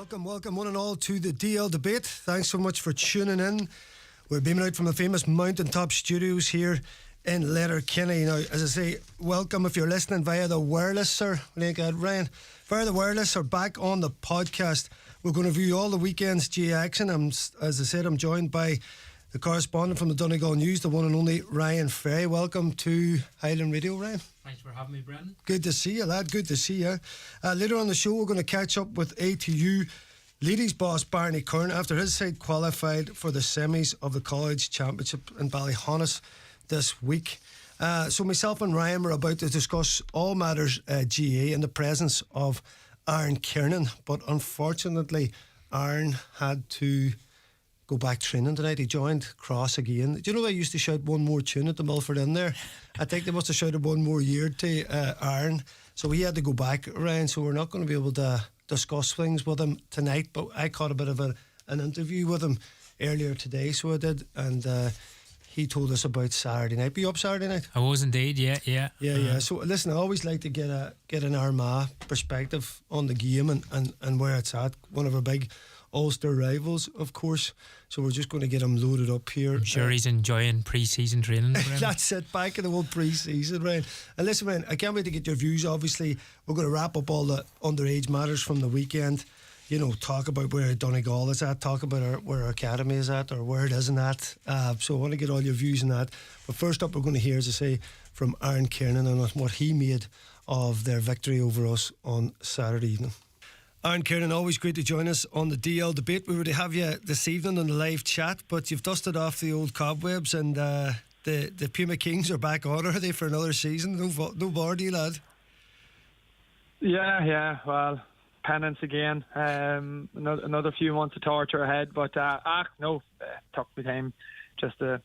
Welcome one and all to the DL Debate. Thanks so much for tuning in. We're beaming out from the famous Mountaintop Studios here in Letterkenny. Now, as I say, welcome if you're listening via the wireless, sir. Ryan, via the wireless or back on the podcast. We're going to review all the weekend's GA action. As I said, I'm joined by the correspondent from the Donegal News, the one and only Ryan Ferry. Welcome to Highland Radio, Ryan. Thanks for having me, Brendan. Good to see you, lad. Good to see you. Later on the show, we're going to catch up with ATU ladies boss Barney Kern after his side qualified for the semis of the College Championship in Ballyhonus this week. So myself and Ryan were about to discuss all matters GA in the presence of Aaron Kiernan, but unfortunately Aaron had to go back training tonight. He joined Cross again. Do you know they used to shout one more tune at the Milford in there? I think they must have shouted one more year to Aaron. So he had to go back, Ryan, so we're not going to be able to discuss things with him tonight, but I caught a bit of an interview with him earlier today, so I did, and he told us about Saturday night. Were you up Saturday night? I was indeed, yeah. So listen, I always like to get an Armagh perspective on the game and where it's at. One of our big Ulster rivals, of course. So we're just going to get him loaded up here. I'm sure he's enjoying pre-season training. That's it, back in the old pre-season, Ryan. And listen, Ryan, I can't wait to get your views. Obviously, we're going to wrap up all the underage matters from the weekend. You know, talk about where Donegal is at, talk about where our academy is at, or where it isn't at. So I want to get all your views on that. But first up, we're going to hear, as I say, from Aaron Kiernan and what he made of their victory over us on Saturday evening. Aaron Kiernan, always great to join us on the DL Debate. We were to have you this evening on the live chat, but you've dusted off the old cobwebs and the Puma Kings are back on, are they, for another season? No Vardy, lad. Yeah, well, penance again. Another few months of torture ahead, but took me time just to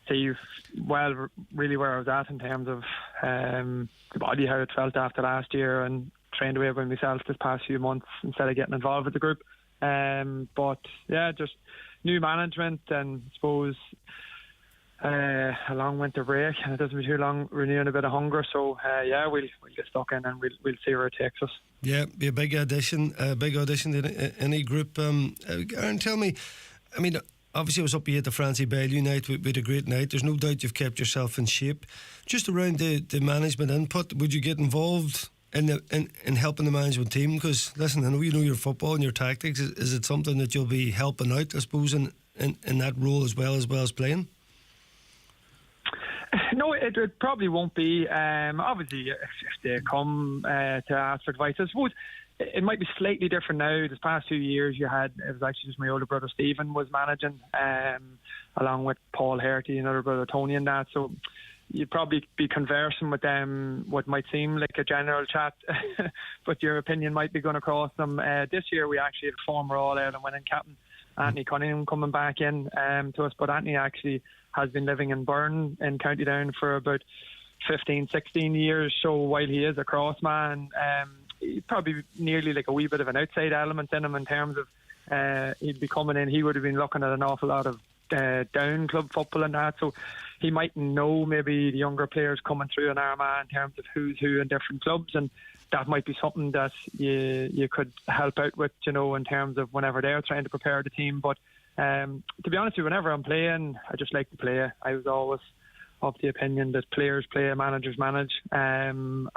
see really where I was at in terms of the body, how it felt after last year, and trained away by myself this past few months instead of getting involved with the group. But yeah, just new management, and I suppose a long winter break, and it doesn't be too long, renewing a bit of hunger. So we'll get stuck in, and we'll see where it takes us. Yeah, be a big audition to any group. Aaron, tell me, I mean, obviously I was up here at the Francie Bailey night with a great night. There's no doubt you've kept yourself in shape. Just around the management input, would you get involved in helping the management team? Because listen, I know you know your football and your tactics. Is it something that you'll be helping out, I suppose, in that role as well as playing? No, it probably won't be. Obviously, if they come to ask for advice, I suppose it might be slightly different now. This past 2 years, it was actually just my older brother Stephen was managing, along with Paul Herty and other brother Tony and that. So you'd probably be conversing with them what might seem like a general chat, but your opinion might be going across them. This year we actually had former All-Ireland winning captain Anthony Cunningham coming back in to us, but Anthony actually has been living in Byrne in County Down for about 15, 16 years. So while he is a cross man, he'd probably nearly like a wee bit of an outside element in him in terms of he'd be coming in, he would have been looking at an awful lot of down club football and that, so he might know maybe the younger players coming through in Armagh in terms of who's who in different clubs, and that might be something that you could help out with, you know, in terms of whenever they're trying to prepare the team. But to be honest with you, whenever I'm playing, I just like to play. I was always of the opinion that players play, managers manage, and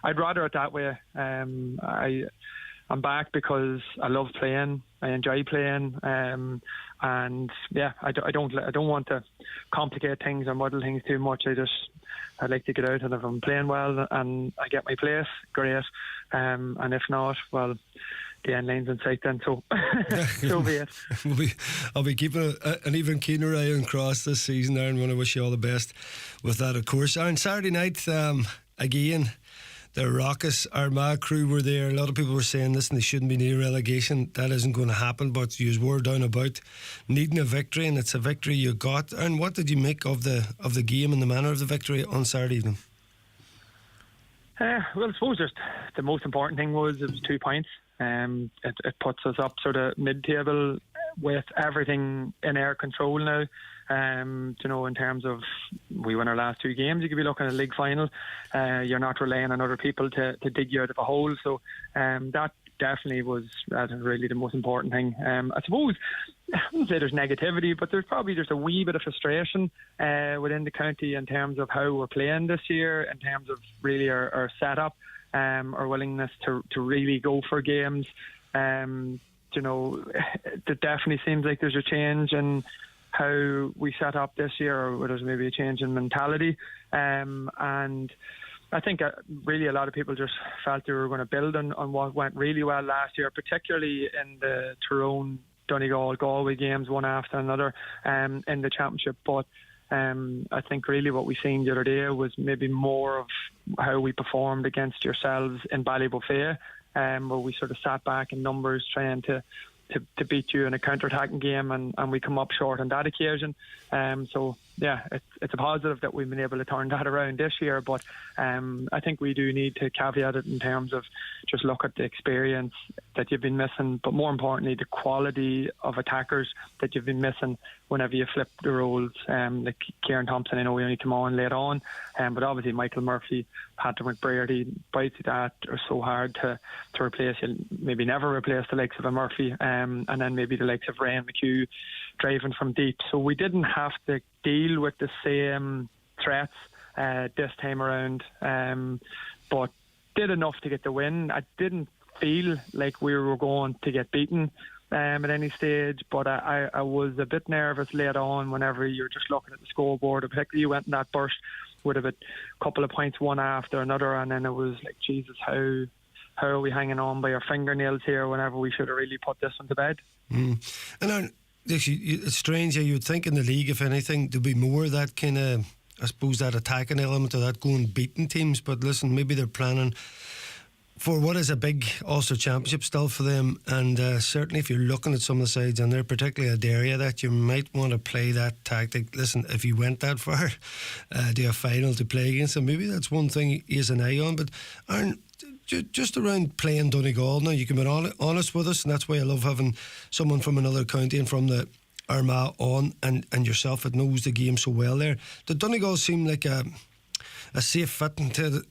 I'd rather it that way. I'm back because I love playing. I enjoy playing, and yeah, I don't want to complicate things or muddle things too much. I'd like to get out, and if I'm playing well and I get my place, great. And if not, well, the end line's in sight then, so so be it. I'll be keeping an even keener eye on Cross this season, Aaron. I want to wish you all the best with that, of course. Aaron, Saturday night, again, the raucous Armagh crew were there. A lot of people were saying, listen, they shouldn't be near relegation. That isn't going to happen, but you were down about needing a victory, and it's a victory you got. And what did you make of the game and the manner of the victory on Saturday evening? Well, I suppose just the most important thing was it was 2 points. It puts us up sort of mid-table with everything in our control now. You know, in terms of we win our last 2 games, you could be looking at a league final. You're not relying on other people to dig you out of a hole. So that definitely was really the most important thing. I suppose I wouldn't say there's negativity, but there's probably just a wee bit of frustration within the county in terms of how we're playing this year, in terms of really our setup, our willingness to really go for games. You know, it definitely seems like there's a change in how we set up this year, or there's maybe a change in mentality. And I think really a lot of people just felt they were going to build on what went really well last year, particularly in the Tyrone, Donegal, Galway games, one after another in the championship. But I think really what we seen the other day was maybe more of how we performed against yourselves in Ballybofey, where we sort of sat back in numbers trying to beat you in a counter-attacking game, and we come up short on that occasion. So yeah, it's a positive that we've been able to turn that around this year, but I think we do need to caveat it in terms of just look at the experience that you've been missing, but more importantly the quality of attackers that you've been missing whenever you flip the roles. Like Kieran Thompson, I know he only came on late on, but obviously Michael Murphy, Patrick McBrearty, bites that are so hard to replace. You'll maybe never replace the likes of a Murphy, and then maybe the likes of Ryan McHugh driving from deep. So we didn't have to deal with the same threats this time around, but did enough to get the win. I didn't feel like we were going to get beaten at any stage, but I was a bit nervous late on whenever you're just looking at the scoreboard, particularly you went in that burst with a couple of points one after another, and then it was like, Jesus, how are we hanging on by our fingernails here whenever we should have really put this one to bed? And then, it's strange, you would think in the league, if anything, there'd be more of that kind of, I suppose, that attacking element of that going beating teams. But listen, maybe they're planning for what is a big Ulster Championship still for them, and certainly if you're looking at some of the sides in there, particularly at area, that you might want to play that tactic. Listen, if you went that far to a final to play against them, maybe that's one thing he has an eye on. But Aaron, just around playing Donegal now, you can be honest with us, and that's why I love having someone from another county and from the Armagh on, and yourself that knows the game so well there. Did Donegal seem like a safe fit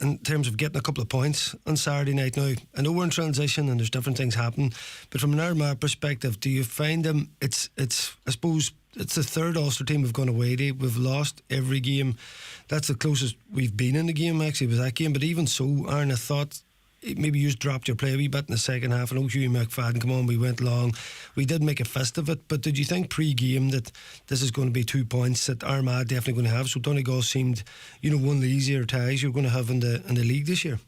in terms of getting a couple of points on Saturday night? Now, I know we're in transition and there's different things happening, but from an Armagh perspective, do you find them, it's I suppose it's the third Ulster team we've gone away to. We've lost every game. That's the closest we've been in the game, actually, was that game. But even so, Aaron, I thought maybe you just dropped your play a wee bit in the second half. I know Hughie McFadden, come on, we went long. We did make a fist of it, but did you think pre-game that this is going to be 2 points that Armagh definitely going to have? So Donegal seemed, one of the easier ties you're going to have in the league this year.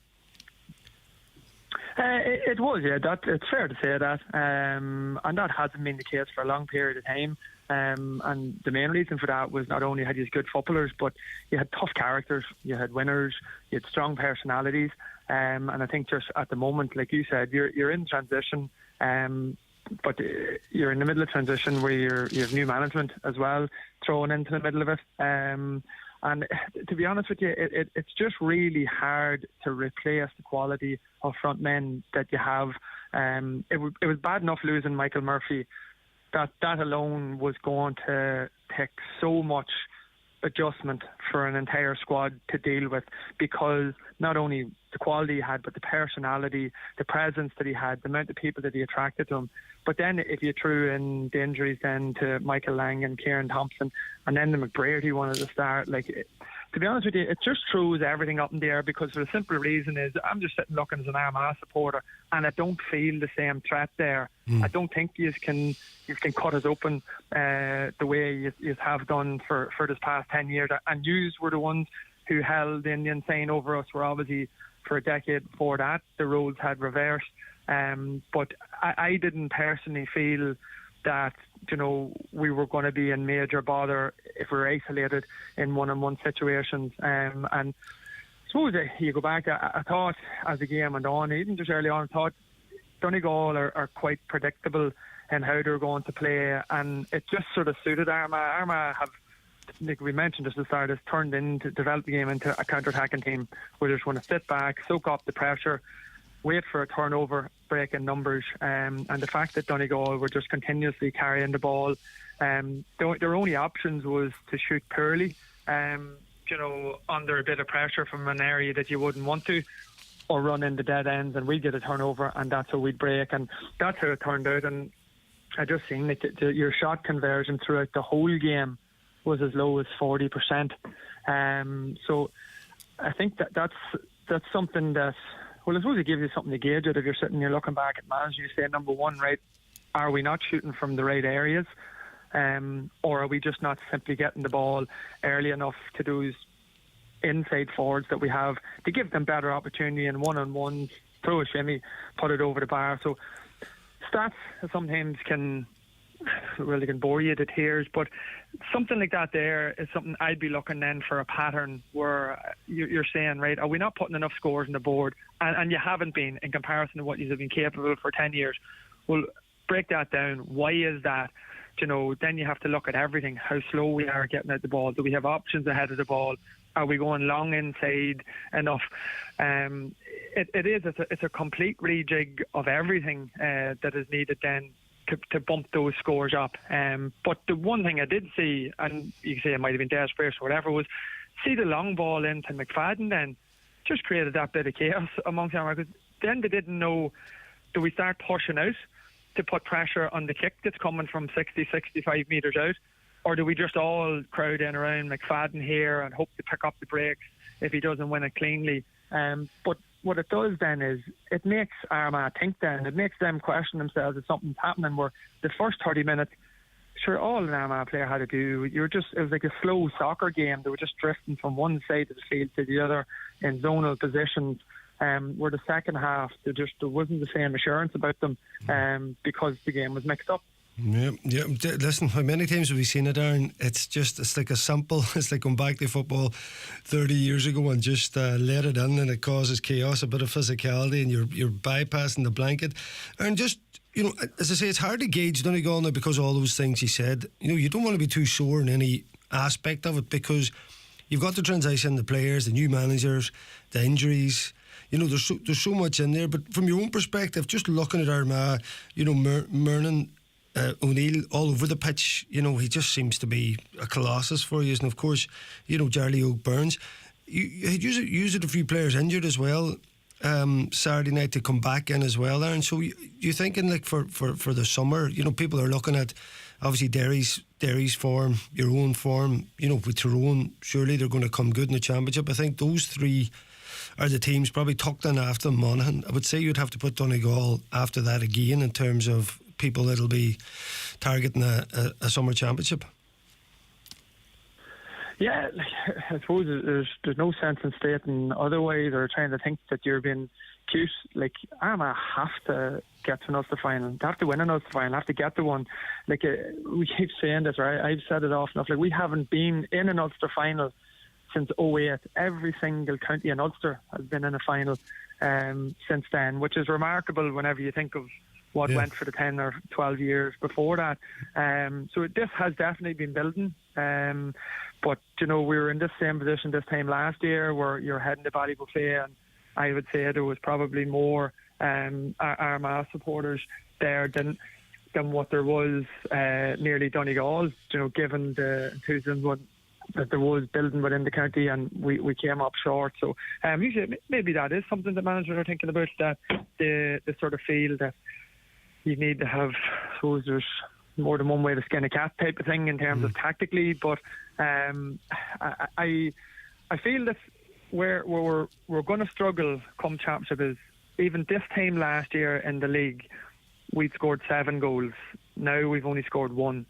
It was, yeah. It's fair to say that, and that hasn't been the case for a long period of time. And the main reason for that was not only had you good footballers, but you had tough characters, you had winners, you had strong personalities. And I think just at the moment, like you said, you're in transition, but you're in the middle of transition where you have new management as well thrown into the middle of it. And to be honest with you, it's just really hard to replace the quality of front men that you have. It was bad enough losing Michael Murphy. That alone was going to take so much adjustment for an entire squad to deal with, because not only the quality he had, but the personality, the presence that he had, the amount of people that he attracted to him. But then if you threw in the injuries then to Michael Lang and Kieran Thompson, and then the McBrearty one at the start, to be honest with you, it just throws everything up in the air, because for the simple reason is I'm just sitting looking as an Armagh supporter, and I don't feel the same threat there. I don't think you can cut us open the way you have done for this past 10 years. And you were the ones who held the Indian sign over us, were obviously for a decade before that the roles had reversed. But I didn't personally feel that we were going to be in major bother if we were isolated in one-on-one situations. And I suppose you go back, I thought as the game went on, even just early on, I thought Donegal are quite predictable in how they're going to play, and it just sort of suited Armagh. Armagh have, like we mentioned just at the start, has turned into, developed the game into a counter-attacking team where they just want to sit back, soak up the pressure, wait for a turnover, break in numbers, and the fact that Donegal were just continuously carrying the ball, their only options was to shoot poorly, under a bit of pressure from an area that you wouldn't want to. or run into dead ends, and we'd get a turnover, and that's how we'd break, and that's how it turned out. And I just seen that your shot conversion throughout the whole game was as low as 40%. So I think that's something that, well, I suppose it gives you something to gauge it if you're sitting here looking back at managing. You say, number one, right, are we not shooting from the right areas? Or are we just not simply getting the ball early enough to those inside forwards that we have to give them better opportunity and one-on-ones, throw a shimmy, put it over the bar? So stats sometimes can bore you to tears, but something like that there is something I'd be looking then for a pattern where you're saying, right, are we not putting enough scores on the board? And you haven't been in comparison to what you have been capable for 10 years. Well, break that down. Why is that? Then you have to look at everything, how slow we are getting at the ball. Do we have options ahead of the ball? Are we going long inside enough? It's a complete rejig of everything that is needed then to bump those scores up. But the one thing I did see, and you can say it might have been desperate or whatever, was see the long ball into McFadden then just created that bit of chaos amongst them, because then they didn't know, do we start pushing out to put pressure on the kick that's coming from 65 metres out, or do we just all crowd in around McFadden here and hope to pick up the breaks if he doesn't win it cleanly? But what it does then is it makes Armagh think then. It makes them question themselves if something's happening, where the first 30 minutes, sure, all an Armagh player had to do, it was like a slow soccer game. They were just drifting from one side of the field to the other in zonal positions. Where the second half, there wasn't the same assurance about them because the game was mixed up. Yeah. Listen, how many times have we seen it, Aaron? It's like a sample. It's like going back to football 30 years ago and just let it in, and it causes chaos, a bit of physicality, and you're bypassing the blanket. And just, as I say, it's hard to gauge Donegal now because of all those things he said. You don't want to be too sure in any aspect of it because you've got the transition, the players, the new managers, the injuries. There's so much in there. But from your own perspective, just looking at Armagh, Murnan, O'Neill all over the pitch, he just seems to be a colossus for you. And of course, Charlie Oak Burns. You had used a few players injured as well Saturday night to come back in as well, Aaron. So you're thinking like for the summer, people are looking at obviously Derry's form, your own form, with Tyrone, surely they're going to come good in the championship. I think those three are the teams probably tucked in after Monaghan. I would say you'd have to put Donegal after that again in terms of people that'll be targeting a summer championship. Yeah, I suppose there's no sense in stating otherwise or trying to think that you're being cute. Like, Armagh have to get to an Ulster final. They have to win an Ulster final. Have to get to one. Like, we keep saying this, right? I've said it often enough. Like, we haven't been in an Ulster final since 2008. Every single county in Ulster has been in a final since then, which is remarkable whenever you think of what went for the 10 or 12 years before that. So this has definitely been building. But, we were in this same position this time last year where you're heading to Ballybuffet, and I would say there was probably more Armagh supporters there than what there was nearly Donegal, given the enthusiasm that there was building within the county, and we came up short. So maybe that is something that managers are thinking about, that they sort of feel that you need to have, I suppose there's more than one way to skin a cat type of thing in terms of tactically, but I feel that where we're going to struggle come championship is, even this time last year in the league we'd scored 7 goals. Now we've only scored 1.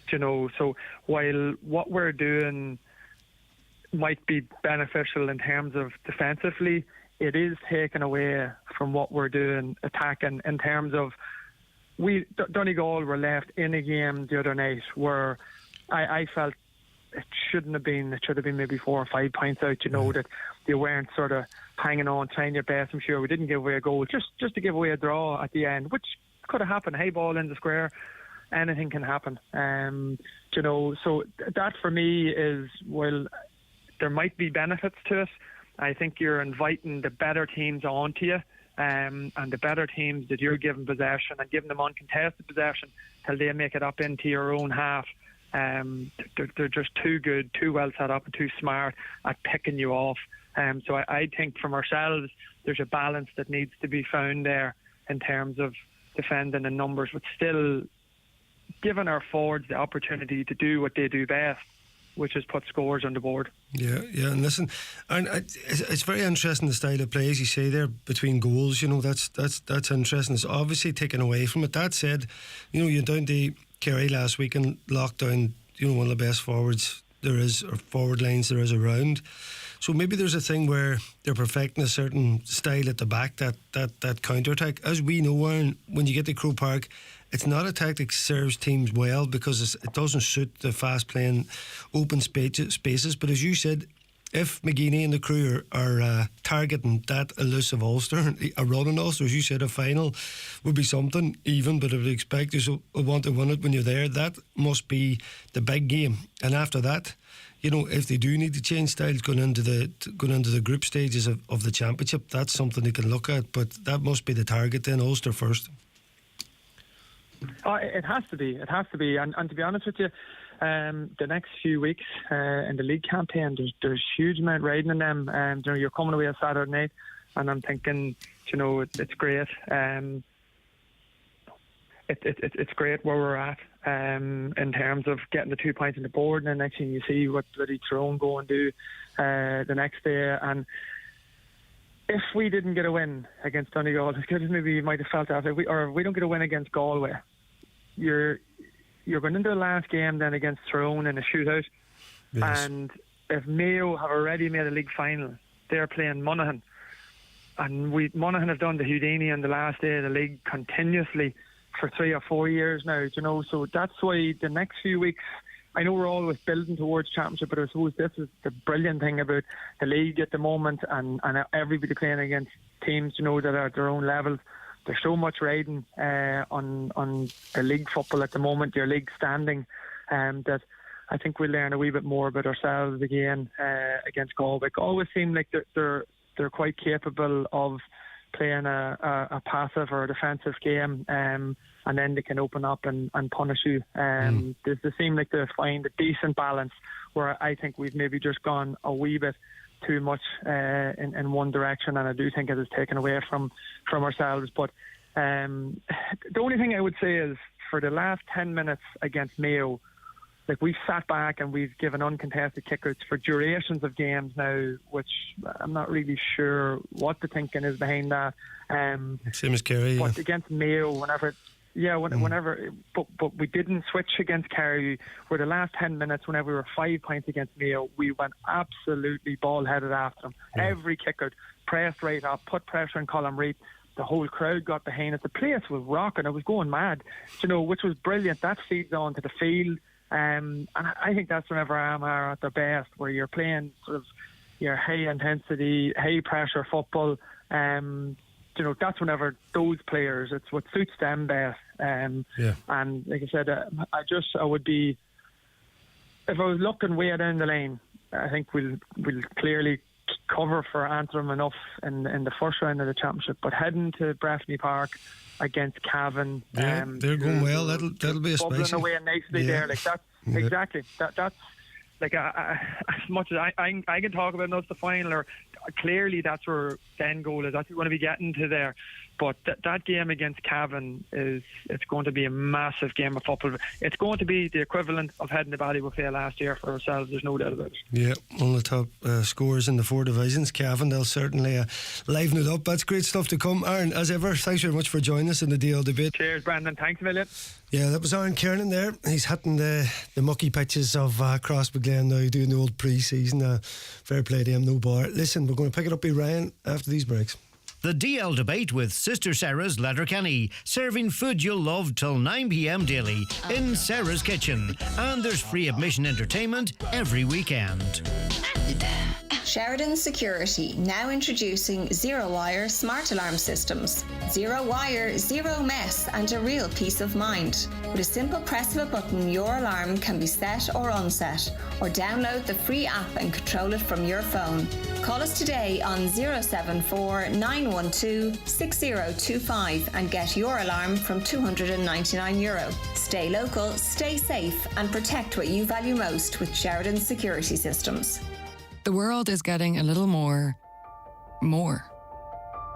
So while what we're doing might be beneficial in terms of defensively, it is taken away from what we're doing attacking, in terms of Donegal were left in a game the other night where I felt it shouldn't have been. It should have been maybe 4 or 5 points out. That they weren't sort of hanging on, trying your best. I'm sure we didn't give away a goal just to give away a draw at the end, which could have happened. Hey, ball in the square, anything can happen. So that for me is, well, there might be benefits to it. I think you're inviting the better teams onto you. And the better teams that you're giving possession and giving them uncontested possession till they make it up into your own half. They're just too good, too well set up, and too smart at picking you off. So I think from ourselves, there's a balance that needs to be found there in terms of defending in numbers, but still giving our forwards the opportunity to do what they do best, which is put scores on the board. Yeah, and listen, and it's very interesting the style of play, as you say there, between goals. You know, that's interesting. It's obviously taken away from it. That said, you know, you're down to Kerry last week and locked down, you know, one of the best forwards there is, or forward lines there is around. So maybe there's a thing where they're perfecting a certain style at the back, that counter-attack. As we know, Aaron, when you get to Croke Park, it's not a tactic that serves teams well because it doesn't suit the fast-playing open spaces. But as you said, if McGeaney and the crew are targeting that elusive Ulster, a running Ulster, as you said, a final would be something even, but I would expect you to want to win it when you're there. That must be the big game. And after that, you know, if they do need to change styles going into the group stages of the championship, that's something they can look at. But that must be the target then, Ulster first. It has to be. It has to be. And to be honest with you, the next few weeks in the league campaign, there's huge amount riding in them. You know, you're coming away on Saturday night, and I'm thinking, you know, it's great. It's great where we're at in terms of getting the 2 points on the board, and then next thing you see what bloody Tyrone go and do the next day. And if we didn't get a win against Donegal, as good as maybe you might have felt after, if we don't get a win against Galway, you're going into the last game then against Tyrone in a shootout. Yes. And if Mayo have already made a league final, they're playing Monaghan, and Monaghan have done the Houdini on the last day of the league continuously for 3 or 4 years now, you know. So that's why the next few weeks, I know we're always building towards championship, but I suppose this is the brilliant thing about the league at the moment, and everybody playing against teams, you know, that are at their own levels. There's so much riding on the league football at the moment, your league standing, that I think we'll learn a wee bit more about ourselves again against Galway. Always seem like they're quite capable of playing a passive or a defensive game, and then they can open up and punish you. They seem like they find a decent balance, where I think we've maybe just gone a wee bit too much in one direction, and I do think it has taken away from ourselves. But the only thing I would say is, for the last 10 minutes against Mayo, like, we've sat back and we've given uncontested kickouts for durations of games now, which I'm not really sure what the thinking is behind that. Same as Kerry. But against Mayo, whenever, but we didn't switch against Kerry. For the last 10 minutes, whenever we were 5 points against Mayo, we went absolutely ball-headed after them. Yeah. Every kick-out, pressed right up, put pressure on Colin Reid. The whole crowd got behind it. The place was rocking. It was going mad, you know, which was brilliant. That feeds on to the field. And I think that's whenever Armagh are at their best, where you're playing sort of your high intensity, high pressure football. You know, that's whenever those players, it's what suits them best. And like I said, I would be, if I was looking way down the lane, I think we'll clearly cover for Antrim enough in the first round of the championship. But heading to Breffni Park against Cavan, they're going well. That'll be a spicy. Bubbling away nicely there, like that. Yeah. Exactly. That's like as much as I can talk about us the final, or clearly that's where the end goal is. That's what we're going to be getting to there. But that game against Cavan it's going to be a massive game of football. It's going to be the equivalent of heading to Ballybuffet last year for ourselves. There's no doubt about it. Yeah, one of the top scorers in the 4 divisions, Cavan. They'll certainly liven it up. That's great stuff to come. Aaron, as ever, thanks very much for joining us in the DL debate. Cheers, Brandon. Thanks a million. Yeah, that was Aaron Kiernan there. He's hitting the mucky pitches of Crossbeglen now, doing the old pre-season. Fair play to him, no bar. Listen, we're going to pick it up with Ryan after these breaks. The DL debate with Sister Sarah's Letterkenny, serving food you'll love till 9 p.m. daily in Sarah's Kitchen. And there's free admission entertainment every weekend. Sheridan Security, now introducing zero-wire smart alarm systems. Zero wire, zero mess, and a real peace of mind. With a simple press of a button, your alarm can be set or unset, or download the free app and control it from your phone. Call us today on 074 912 6025 and get your alarm from €299. Stay local, stay safe, and protect what you value most with Sheridan Security Systems. The world is getting a little more.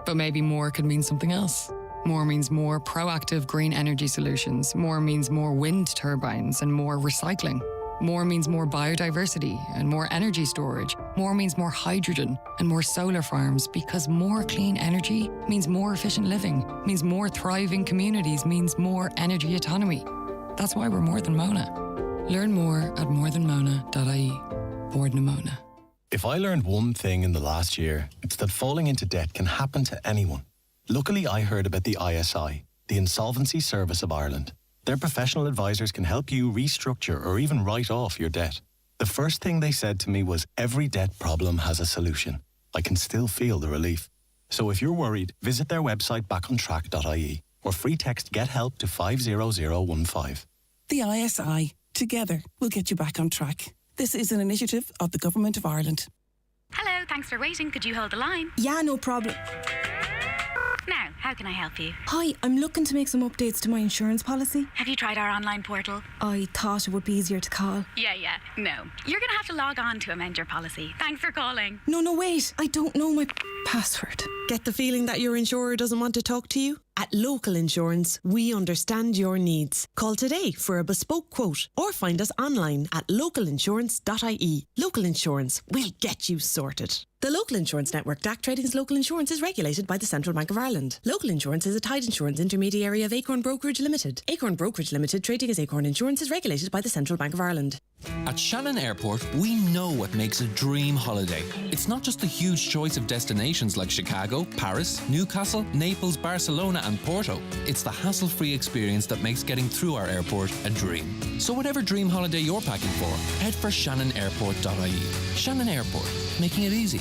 But maybe more could mean something else. More means more proactive green energy solutions. More means more wind turbines and more recycling. More means more biodiversity and more energy storage. More means more hydrogen and more solar farms, because more clean energy means more efficient living, means more thriving communities, means more energy autonomy. That's why we're more than Mona. Learn more at morethanmona.ie. Board Mona. If I learned one thing in the last year, it's that falling into debt can happen to anyone. Luckily, I heard about the ISI, the Insolvency Service of Ireland. Their professional advisors can help you restructure or even write off your debt. The first thing they said to me was, every debt problem has a solution. I can still feel the relief. So if you're worried, visit their website backontrack.ie or free text Get Help to 50015. The ISI. Together, we'll get you back on track. This is an initiative of the Government of Ireland. Hello, thanks for waiting. Could you hold the line? Yeah, no problem. Now, how can I help you? Hi, I'm looking to make some updates to my insurance policy. Have you tried our online portal? I thought it would be easier to call. Yeah. No. You're going to have to log on to amend your policy. Thanks for calling. No, wait. I don't know my password. Get the feeling that your insurer doesn't want to talk to you? At Local Insurance, we understand your needs. Call today for a bespoke quote or find us online at localinsurance.ie. Local Insurance, we'll get you sorted. The Local Insurance Network, DAC Trading's Local Insurance, is regulated by the Central Bank of Ireland. Local Insurance is a tied insurance intermediary of Acorn Brokerage Limited. Acorn Brokerage Limited, trading as Acorn Insurance, is regulated by the Central Bank of Ireland. At Shannon Airport, we know what makes a dream holiday. It's not just the huge choice of destinations like Chicago, Paris, Newcastle, Naples, Barcelona and Porto. It's the hassle-free experience that makes getting through our airport a dream. So whatever dream holiday you're packing for, head for shannonairport.ie. Shannon Airport, making it easy.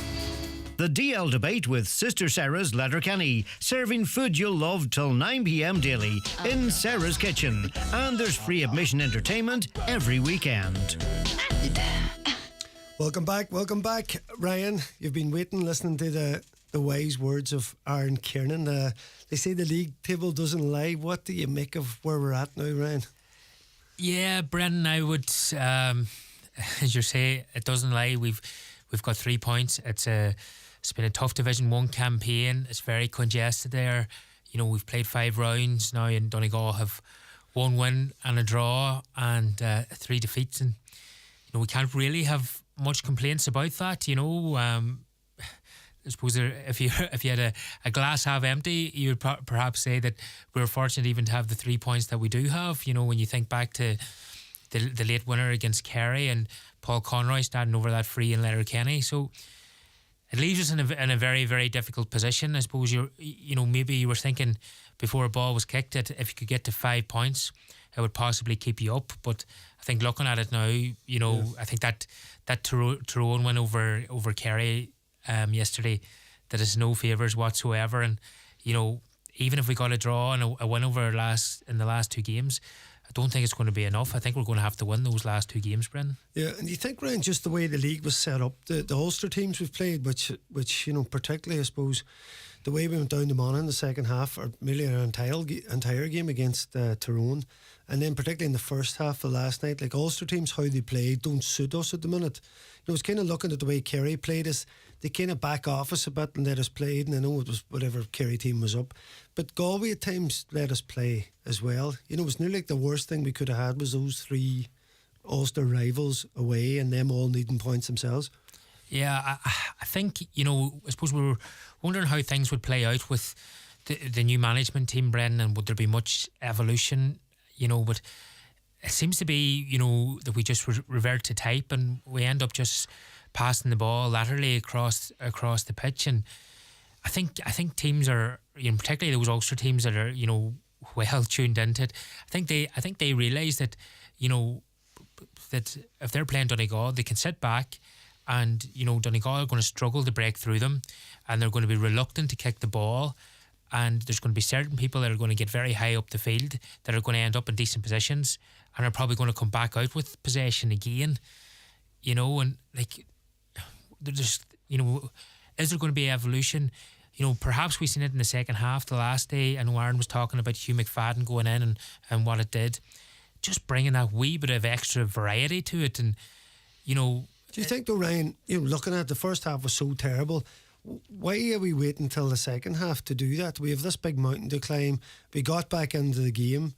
The DL Debate with Sister Sarah's Letterkenny, serving food you'll love till 9 p.m. daily in Sarah's Kitchen. And there's free admission entertainment every weekend. Welcome back. Ryan, you've been waiting, listening to the wise words of Aaron Kiernan. They say the league table doesn't lie. What do you make of where we're at now, Ryan? Yeah, Brendan, I would, as you say, it doesn't lie. We've got 3 points. It's been a tough Division 1 campaign. It's very congested there. You know, we've played 5 rounds now, and Donegal have 1 win and a draw and 3 defeats. And, you know, we can't really have much complaints about that. You know, I suppose if you had a glass half empty, you would perhaps say that we're fortunate even to have the 3 points that we do have. You know, when you think back to the late winner against Kerry and Paul Conroy standing over that free in Letterkenny. So it leaves us in a very, very difficult position. I suppose maybe you were thinking before a ball was kicked that if you could get to 5 points, it would possibly keep you up. But I think looking at it now, I think that Tyrone win over Kerry yesterday did us no favours whatsoever. And even if we got a draw and a win over in the last 2 games, I don't think it's going to be enough. I think we're going to have to win those last 2 games, Brendan. Yeah, and you think, Ryan, just the way the league was set up, the Ulster teams we've played, which particularly, I suppose, the way we went down to Monaghan in the second half, or nearly an entire game against Tyrone, and then particularly in the first half of last night, like Ulster teams, how they play don't suit us at the minute. I was kind of looking at the way Kerry played us. They kind of back off us a bit and let us play, and I know it was whatever Kerry team was up, but Galway at times let us play as well. It was nearly like the worst thing we could have had was those 3 Ulster rivals away and them all needing points themselves. Yeah, I think, I suppose we were wondering how things would play out with the new management team, Brendan, and would there be much evolution, but it seems to be, that we just revert to type and we end up just passing the ball laterally across the pitch. And I think teams are, particularly those Ulster teams that are, well tuned into it, I think they realise that, that if they're playing Donegal, they can sit back and, Donegal are going to struggle to break through them and they're going to be reluctant to kick the ball. And there's going to be certain people that are going to get very high up the field that are going to end up in decent positions and are probably going to come back out with possession again, and like there's, is there going to be evolution? Perhaps we've seen it in the second half. The last day, I know Aaron was talking about Hugh McFadden going in and what it did. just bringing that wee bit of extra variety to it. And, you know... Do you think, though, Ryan, looking at the first half was so terrible, why are we waiting until the second half to do that? We have this big mountain to climb. We got back into the game,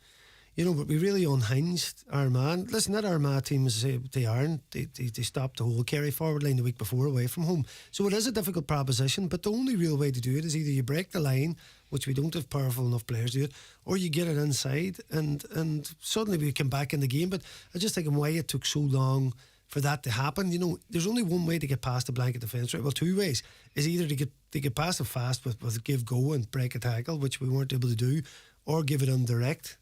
but we really unhinged Armagh. Listen, that Armagh team, they aren't. They stopped the whole carry forward line the week before away from home. So it is a difficult proposition, but the only real way to do it is either you break the line, which we don't have powerful enough players to do it, or you get it inside and suddenly we come back in the game. But I just think why it took so long for that to happen. There's only one way to get past the blanket defence, right? Well, two ways. Is either to get past it fast with give go and break a tackle, which we weren't able to do, or give it on direct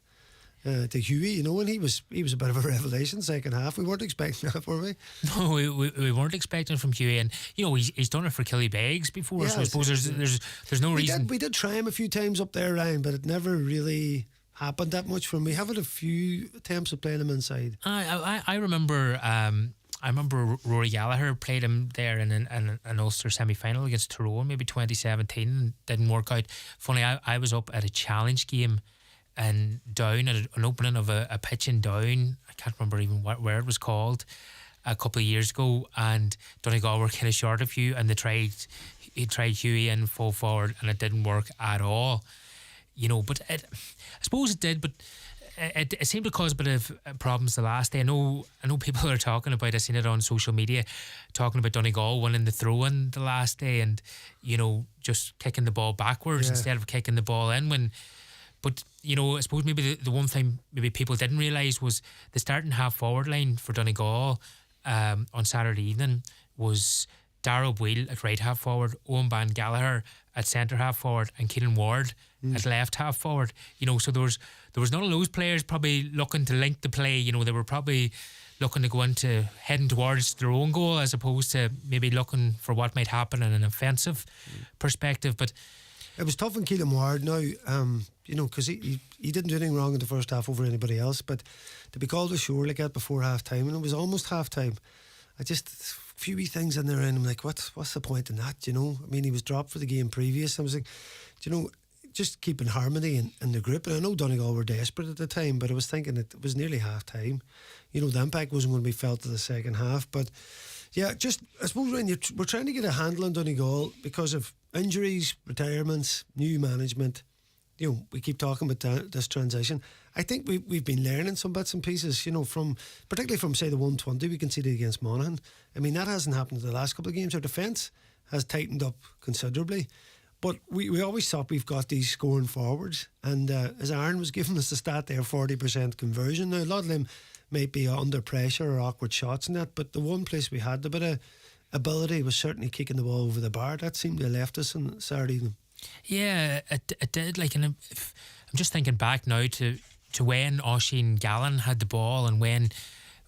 to Huey, and he was a bit of a revelation second half. We weren't expecting that, were we? No, we weren't expecting from Huey, and he's done it for Killybegs before, so I suppose there's no reason. We did try him a few times up there, Ryan, but it never really happened that much for him. We have had a few attempts of playing him inside. I remember I remember Rory Gallagher played him there in an Ulster semi-final against Tyrone, maybe 2017, and didn't work out. Funny, I was up at a challenge game and Down at an opening of a pitch in Down. I can't remember even where it was called a couple of years ago, and Donegal were kind of short of you, and he tried Huey in full forward, and it didn't work at all. But I suppose it did, but it seemed to cause a bit of problems the last day. I know people are talking about, I've seen it on social media, talking about Donegal winning the throw-in the last day and, just kicking the ball backwards instead of kicking the ball in. But I suppose maybe the one thing maybe people didn't realise was the starting half-forward line for Donegal on Saturday evening was Darrell Boyle at right half-forward, Owen Ban Gallagher at centre half-forward, and Keelan Ward at left half-forward. So there was none of those players probably looking to link the play. They were probably looking to go into heading towards their own goal as opposed to maybe looking for what might happen in an offensive perspective. But it was tough on Keelan Ward now, because he didn't do anything wrong in the first half over anybody else, but to be called ashore like that before half time, and it was almost half time, a few wee things in there, and I'm like, what's the point in that? He was dropped for the game previous. I was like, just keeping harmony in the group. And I know Donegal were desperate at the time, but I was thinking that it was nearly half time. The impact wasn't going to be felt to the second half. But yeah, I suppose when we're trying to get a handle on Donegal because of injuries, retirements, new management. We keep talking about this transition. I think we've been learning some bits and pieces, particularly from, say, the 120 we conceded against Monaghan. That hasn't happened in the last couple of games. Our defence has tightened up considerably. But we always thought we've got these scoring forwards. And as Aaron was giving us the stat there, 40% conversion. Now, a lot of them might be under pressure or awkward shots and that, but the one place we had a bit of ability was certainly kicking the ball over the bar. That seemed to have left us on Saturday evening. Yeah, it did. And I'm just thinking back now to when Oisín Gallen had the ball and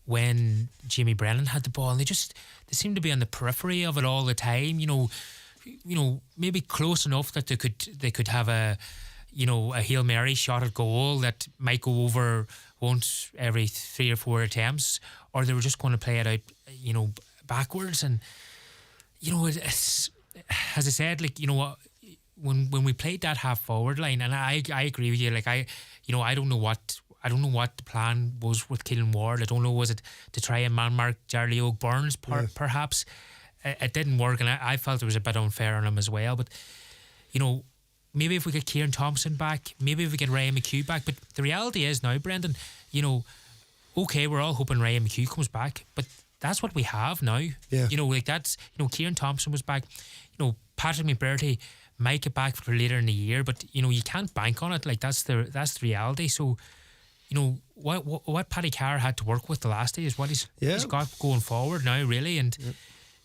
when Jamie Brennan had the ball, and they seemed to be on the periphery of it all the time. Maybe close enough that they could have a Hail Mary shot at goal that might go over once every 3 or 4 attempts, or they were just going to play it out, backwards. And it's, as I said, when we played that half forward line, and I agree with you. I don't know what the plan was with Keelan Ward. I don't know, was it to try and man-mark Charlie Oak Burns perhaps? It didn't work, and I felt it was a bit unfair on him as well. But maybe if we get Kieran Thompson back, maybe if we get Ryan McHugh back. But the reality is now, Brendan, okay, we're all hoping Ryan McHugh comes back, but that's what we have now. Yeah. That's Kieran Thompson was back. Patrick McBurty might get back for later in the year, but you can't bank on it. That's the reality. So what Paddy Carr had to work with the last day is what he's got going forward now, really. And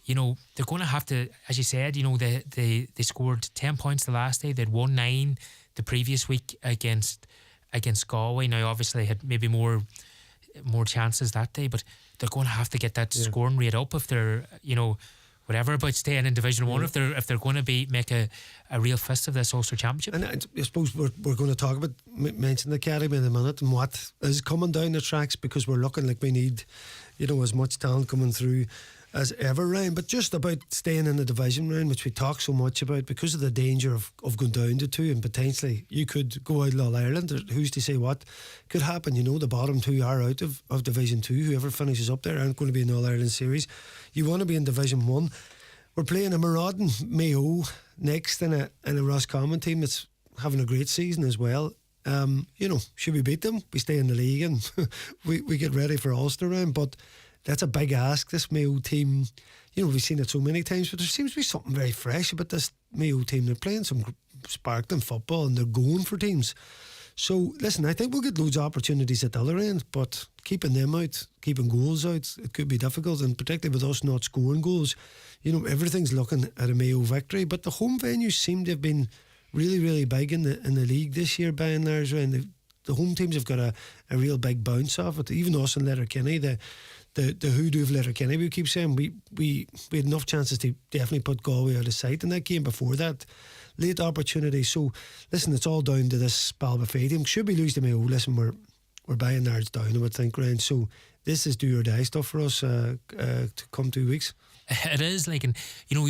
they're going to have to, as you said, they scored 10 points the last day. They'd won 9 the previous week against Galway. Now, obviously, had maybe more chances that day, but they're going to have to get that scoring rate up if they're, whatever about staying in Division 1, if they're going to make a real fist of this Ulster Championship. And I suppose we're going to talk about, mention the Academy in a minute and what is coming down the tracks, because we're looking like we need, as much talent coming through as ever, Ryan. But just about staying in the division, Ryan, which we talk so much about, because of the danger of going down to 2, and potentially you could go out of All Ireland. Who's to say what could happen? You know, the bottom 2 are out of Division 2. Whoever finishes up there aren't going to be in the All Ireland series. You want to be in Division 1. We're playing a marauding Mayo next in a Roscommon team that's having a great season as well. You know, should we beat them, we stay in the league and we get ready for Ulster round. But that's a big ask, this Mayo team. You know, we've seen it so many times, but there seems to be something very fresh about this Mayo team. They're playing some sparkling football and they're going for teams. So listen, I think we'll get loads of opportunities at the other end, but keeping them out, keeping goals out, it could be difficult, and particularly with us not scoring goals. You know, everything's looking at a Mayo victory, but the home venues seem to have been really, really big in the league this year, by and large. And the home teams have got a real big bounce off it. Even us in Letterkenny, the hoodoo of Letterkenny, we keep saying we had enough chances to definitely put Galway out of sight in that game before that. Late opportunity. So listen, it's all down to this Ballybofey team. Should we lose to Mayo, listen, we're by and large down, I would think, Ryan. So this is do or die stuff for us to come 2 weeks. It is, like, and you know,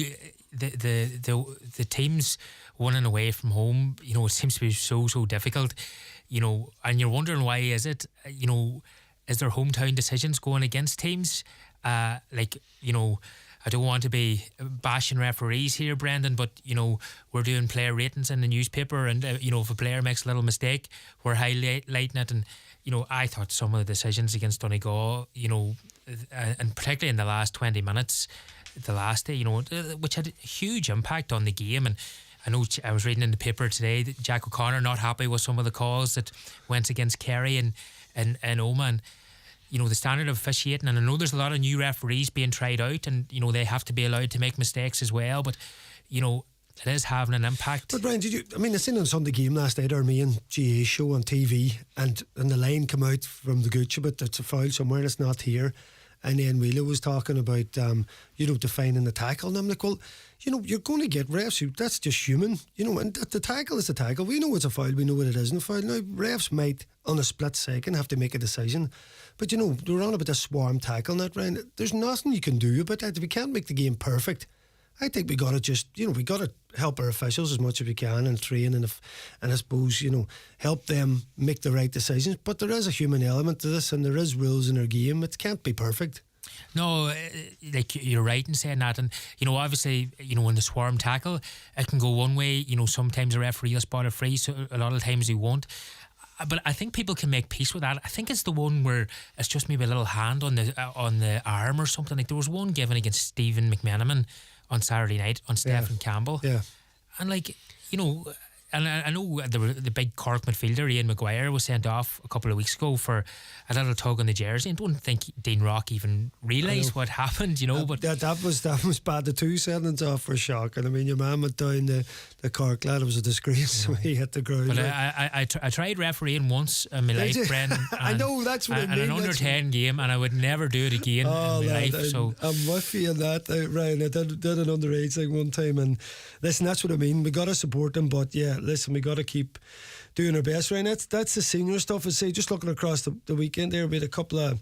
the teams winning away from home, you know, it seems to be so difficult, you know, and you're wondering why is it, you know, is there hometown decisions going against teams? Like, you know, I don't want to be bashing referees here, Brendan, but, you know, we're doing player ratings in the newspaper, and, you know, if a player makes a little mistake, we're highlighting it. And, you know, I thought some of the decisions against Donegal, you know, and particularly in the last 20 minutes, the last day, you know, which had a huge impact on the game. And I know I was reading in the paper today that Jack O'Connor not happy with some of the calls that went against Kerry and Oma, and you know, the standard of officiating. And I know there's a lot of new referees being tried out, and you know, they have to be allowed to make mistakes as well, but you know, it is having an impact. But Brian, I seen on Sunday game last night our main GA show on TV, and the line come out from the Gooch about it's a foul somewhere and it's not here. And then Wheeler was talking about, you know, defining the tackle. And I'm like, well, you know, you're going to get refs who, that's just human, you know, and the tackle is the tackle. We know it's a foul, we know what it isn't a foul. Now, refs might, on a split second, have to make a decision. But, you know, we're on about the swarm tackle, not Ryan. There's nothing you can do about that. If we can't make the game perfect, I think we got to just, you know, we got to help our officials as much as we can and train and I suppose, you know, help them make the right decisions. But there is a human element to this, and there is rules in our game. It can't be perfect. No, like you're right in saying that. And, you know, obviously, you know, in the swarm tackle, it can go one way. You know, sometimes a referee will spot it free, so a lot of times he won't. But I think people can make peace with that. I think it's the one where it's just maybe a little hand on the arm or something. Like there was one given against Stephen McMenamin on Saturday night on Stephen Campbell. Yeah. And like, you know, and I know the big Cork midfielder Ian Maguire was sent off a couple of weeks ago for a little tug on the jersey, and don't think Dean Rock even realised what happened, you know. But that was bad. The 2 seconds off for shock, and I mean, your man went down the Cork lad. It was a disgrace. He hit the ground. But I tried refereeing once in my life, Brendan. I know, that's what I mean. An under 10 game, and I would never do it again in my life. So I'm with you on that, Ryan. I did an underage thing one time, and listen, that's what I mean. We got to support them, but yeah, listen, we got to keep doing our best, Ryan. That's the senior stuff. I say, just looking across the weekend there, we had a couple of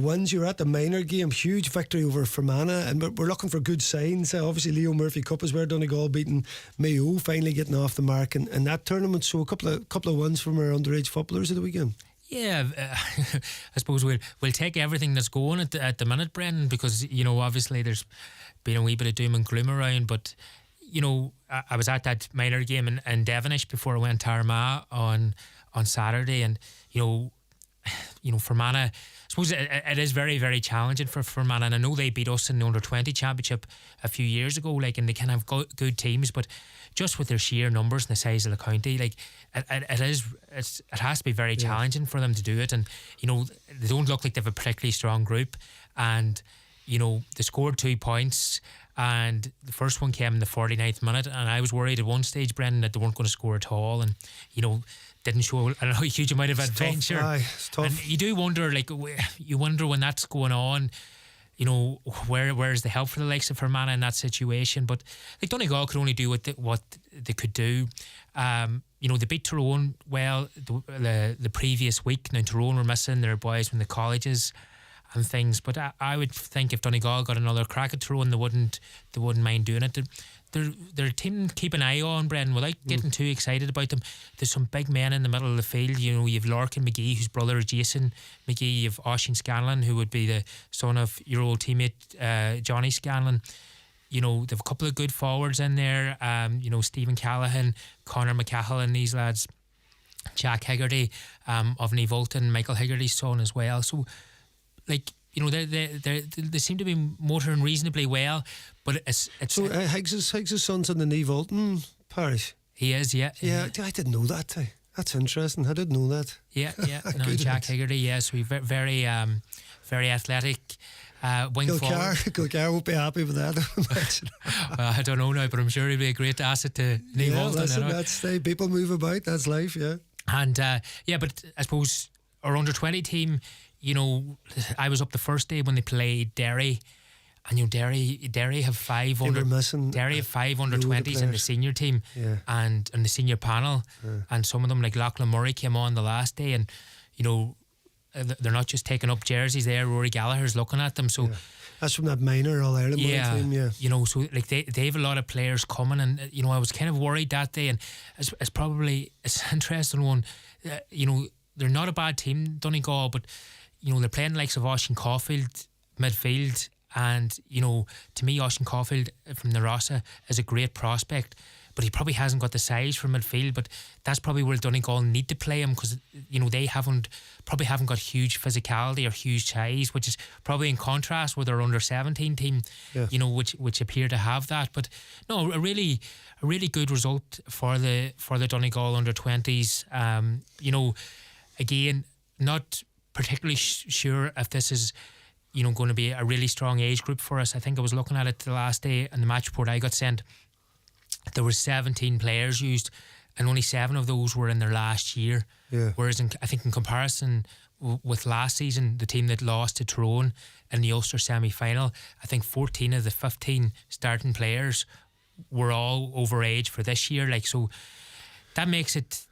wins. You were at the minor game, huge victory over Fermanagh, and we're looking for good signs. Obviously, Leo Murphy Cup is where Donegal beating Mayo, finally getting off the mark in that tournament. So a couple of wins from our underage footballers at the weekend. Yeah, I suppose we'll take everything that's going at the minute, Brendan, because, you know, obviously there's been a wee bit of doom and gloom around, but you know, I was at that minor game in Devenney before I went to Armagh on Saturday, and you know, Fermanagh, I suppose it is very, very challenging for Fermanagh, and I know they beat us in the under-20 championship a few years ago, like, and they can have good teams, but just with their sheer numbers and the size of the county, like, it has to be very challenging for them to do it. And you know, they don't look like they have a particularly strong group, and you know, they scored 2 points, and the first one came in the 49th minute, and I was worried at one stage, Brendan, that they weren't going to score at all, and you know, didn't show a huge amount of adventure. It's tough. And you do wonder, like, you wonder when that's going on, you know, where's the help for the likes of Fermanagh in that situation? But like, Donegal could only do what they could do. You know, they beat Tyrone well the previous week. Now Tyrone were missing their boys from the colleges, things. But I would think if Donegal got another crack at Tyrone, they wouldn't mind doing it. They're a team to keep an eye on, Brendan, without getting too excited about them. There's some big men in the middle of the field. You know, you've Larkin McGee, whose brother is Jason McGee. You've Oisin Scanlon, who would be the son of your old teammate Johnny Scanlon. You know, they've a couple of good forwards in there. You know, Stephen Callahan, Conor McCahill, and these lads. Jack Higgerty of Ní Volton, Michael Higgerty's son as well. So, like, you know, they seem to be motoring reasonably well, but it's so Higgs' son's in the Ní Volton parish. He is, yeah. I didn't know that. That's interesting. I didn't know that. Yeah. No, Jack Higgerty, yes, we very athletic. Kilcar won't be happy with that. Well, I don't know now, but I'm sure he'll be a great asset to Ní Volton. Listen, that's people move about. That's life, yeah. And but I suppose our under-20 team, you know, I was up the first day when they played Derry, and you know, Derry have five under-20s in the senior team, and the senior panel, and some of them like Lachlan Murray came on the last day, and you know, they're not just taking up jerseys there. Rory Gallagher's looking at them, so. That's from that minor All-Ireland team, you know, so like they have a lot of players coming, and you know, I was kind of worried that day, and it's an interesting one. You know, they're not a bad team, Donegal, but you know, they're playing the likes of Oisin Caulfield midfield, and you know, to me, Oisin Caulfield from the Rossa is a great prospect, but he probably hasn't got the size for midfield. But that's probably where Donegal need to play him, because you know, they probably haven't got huge physicality or huge size, which is probably in contrast with their under-17 team, you know, which appear to have that. But no, a really good result for the Donegal under-20s. You know, again, not particularly sure if this is, you know, going to be a really strong age group for us. I think I was looking at it the last day, and the match report I got sent, there were 17 players used, and only 7 of those were in their last year. Whereas I think in comparison with last season, the team that lost to Tyrone in the Ulster semi-final, I think 14 of the 15 starting players were all over age for this year. Like, so that makes it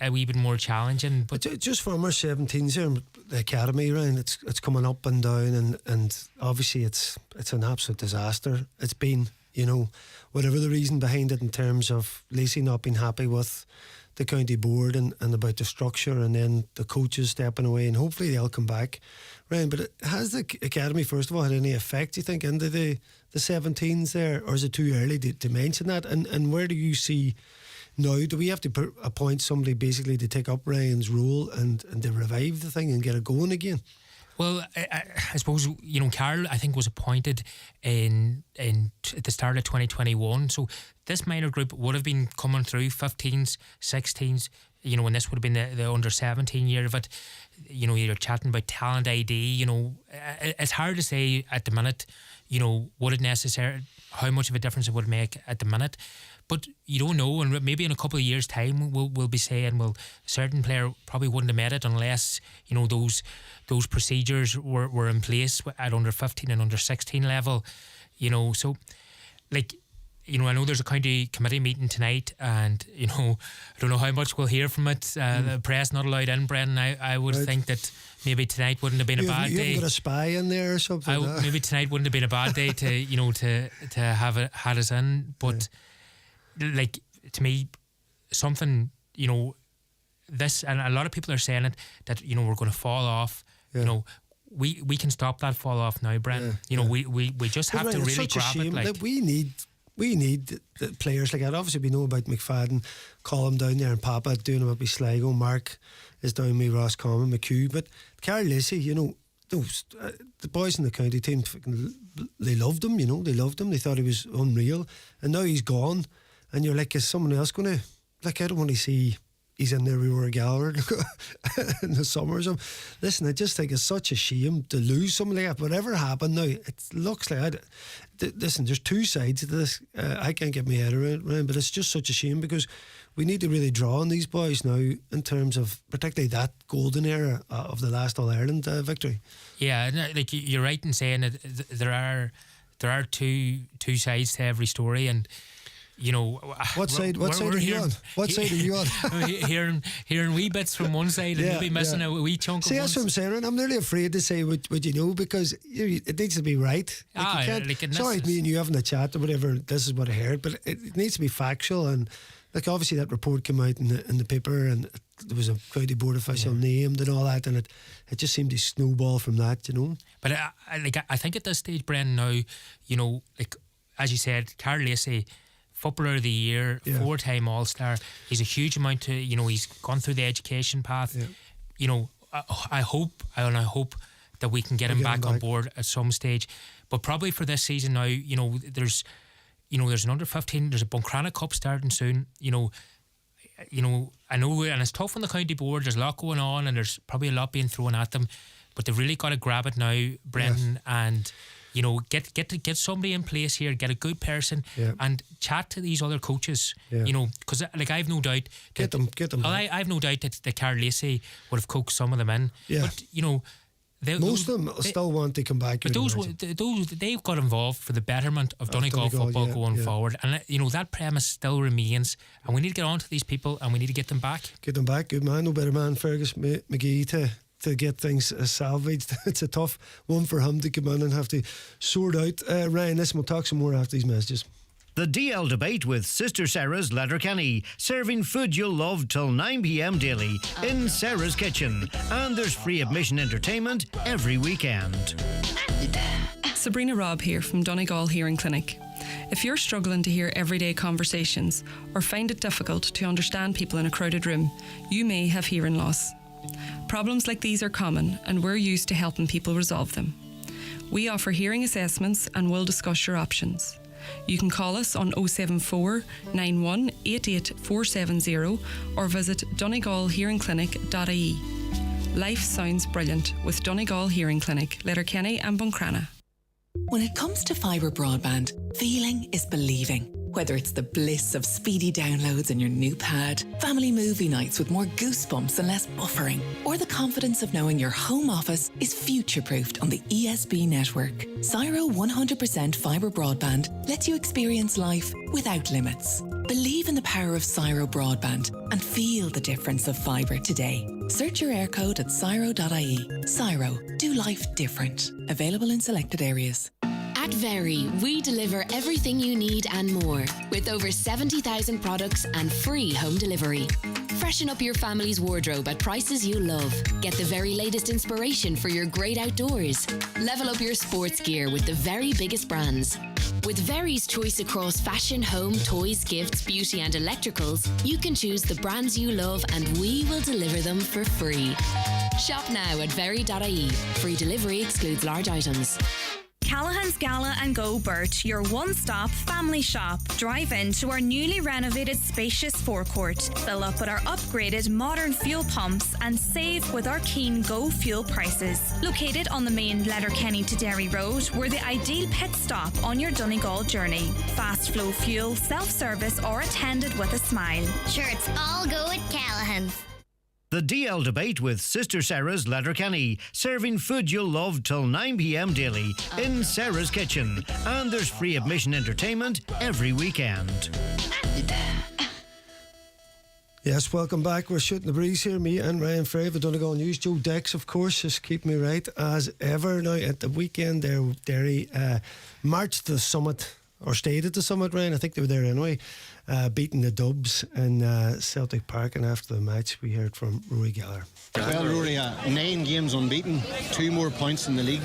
a wee bit more challenging. But just from our 17s here, the academy, Ryan, it's coming up and down, and obviously it's an absolute disaster. It's been, you know, whatever the reason behind it in terms of Lacey not being happy with the county board and about the structure, and then the coaches stepping away, and hopefully they'll come back, Ryan. But has the academy, first of all, had any effect, do you think, into the 17s there, or is it too early to mention that? And where do you see now, do we have to appoint somebody basically to take up Ryan's role and to revive the thing and get it going again? Well, I suppose, you know, Carl, I think, was appointed at the start of 2021. So this minor group would have been coming through 15s, 16s, you know, and this would have been the under 17 year of it. You know, you're chatting about talent ID, you know, it's hard to say at the minute, you know, how much of a difference it would make at the minute. But you don't know, and maybe in a couple of years' time we'll be saying, well, a certain player probably wouldn't have made it unless, you know, those procedures were in place at under 15 and under 16 level, you know. So, like, you know, I know there's a county committee meeting tonight, and, you know, I don't know how much we'll hear from it. The press not allowed in, Brendan. I would think that maybe tonight wouldn't have been a bad day. You haven't got a spy in there or something? Maybe tonight wouldn't have been a bad day to, you know, to have it had us in, but. Like, to me, something, you know, this, and a lot of people are saying it, that, you know, we're going to fall off. You know, we can stop that fall off now, Brent. You know, we just have to really grab it. Like, we need the players like that. Obviously, we know about McFadden, Colm down there, and Papa doing him up with Sligo. Mark is down with Roscommon, McHugh. But Carl Lacey, you know, those the boys in the county team, they loved him. You know, they loved him. They thought he was unreal, and now he's gone. And you're like, is someone else going to... Like, I don't want to see he's in there with Rory Gallagher in the summer or something. Listen, I just think it's such a shame to lose someone like that. Whatever happened now, it looks like... Listen, there's two sides to this. I can't get my head around, but it's just such a shame, because we need to really draw on these boys now in terms of particularly that golden era of the last All-Ireland victory. Yeah, like, you're right in saying that there are two sides to every story, and you know, what side are you on? What side are you on? hearing wee bits from one side and maybe missing a wee chunk. See, that's what I'm saying. I'm nearly afraid to say what you know, because it needs to be right. Like, you can't, sorry, me and you having a chat or whatever. This is what I heard, but it needs to be factual. And like, obviously that report came out in the paper, and there was a county board official named and all that, and it just seemed to snowball from that, you know. But I think at this stage, Brendan, now, you know, like as you said, Carl Lacey, Footballer of the Year, 4-time All-Star. He's a huge amount to, you know, he's gone through the education path. You know, I hope that we can get him back on board at some stage. But probably for this season now, you know, there's an under-15, there's a Buncrana Cup starting soon. You know, I know, and it's tough on the county board. There's a lot going on, and there's probably a lot being thrown at them. But they've really got to grab it now, Brendan, and you know, get somebody in place here, get a good person, and chat to these other coaches. You know, because like I've no doubt that get them. I've no doubt that Carl Lacey would have coaxed some of them in. But you know, most of them still want to come back. But those they've got involved for the betterment of Donegal football going forward, and you know that premise still remains. And we need to get on to these people, and we need to get them back. Get them back, good man. No better man, Fergus McGee to get things salvaged. It's a tough one for him to come in and have to sort out. Ryan, listen, we'll talk some more after these messages. The DL Debate with Sister Sarah's Letterkenny, serving food you'll love till 9 p.m. daily in Sarah's Kitchen. And there's free admission entertainment every weekend. Sabrina Robb here from Donegal Hearing Clinic. If you're struggling to hear everyday conversations or find it difficult to understand people in a crowded room, you may have hearing loss. Problems like these are common, and we're used to helping people resolve them. We offer hearing assessments and will discuss your options. You can call us on 074 91 88 470 or visit donegalhearingclinic.ie. Life sounds brilliant with Donegal Hearing Clinic, Letterkenny and Buncrana. When it comes to fibre broadband, feeling is believing. Whether it's the bliss of speedy downloads in your new pad, family movie nights with more goosebumps and less buffering, or the confidence of knowing your home office is future-proofed on the ESB network, Cyro 100% fibre broadband lets you experience life without limits. Believe in the power of Cyro broadband and feel the difference of fibre today. Search your air code at cyro.ie. Cyro, do life different. Available in selected areas. At Very, we deliver everything you need and more, with over 70,000 products and free home delivery. Freshen up your family's wardrobe at prices you love. Get the very latest inspiration for your great outdoors. Level up your sports gear with the very biggest brands. With Very's choice across fashion, home, toys, gifts, beauty and electricals, you can choose the brands you love and we will deliver them for free. Shop now at very.ie. Free delivery excludes large items. Callahan's Gala and Go Birch, your one-stop family shop. Drive into our newly renovated spacious forecourt. Fill up with our upgraded modern fuel pumps and save with our keen Go Fuel prices. Located on the main Letterkenny to Derry Road, we're the ideal pit stop on your Donegal journey. Fast flow fuel, self-service or attended with a smile. Sure, it's all go at Callahan's. The DL Debate with Sister Sarah's Letterkenny, serving food you'll love till 9 p.m. daily in Sarah's Kitchen. And there's free admission entertainment every weekend. Yes, welcome back. We're shooting the breeze here, me and Ryan Frey of Donegal News. Joe Dex, of course, is keeping me right as ever. Now, at the weekend there, Derry marched to the summit, or stayed at the summit, Ryan. I think they were there anyway. Beating the Dubs in Celtic Park, and after the match we heard from Rory Gallagher. Well, Rory, 9 games unbeaten, 2 more points in the league,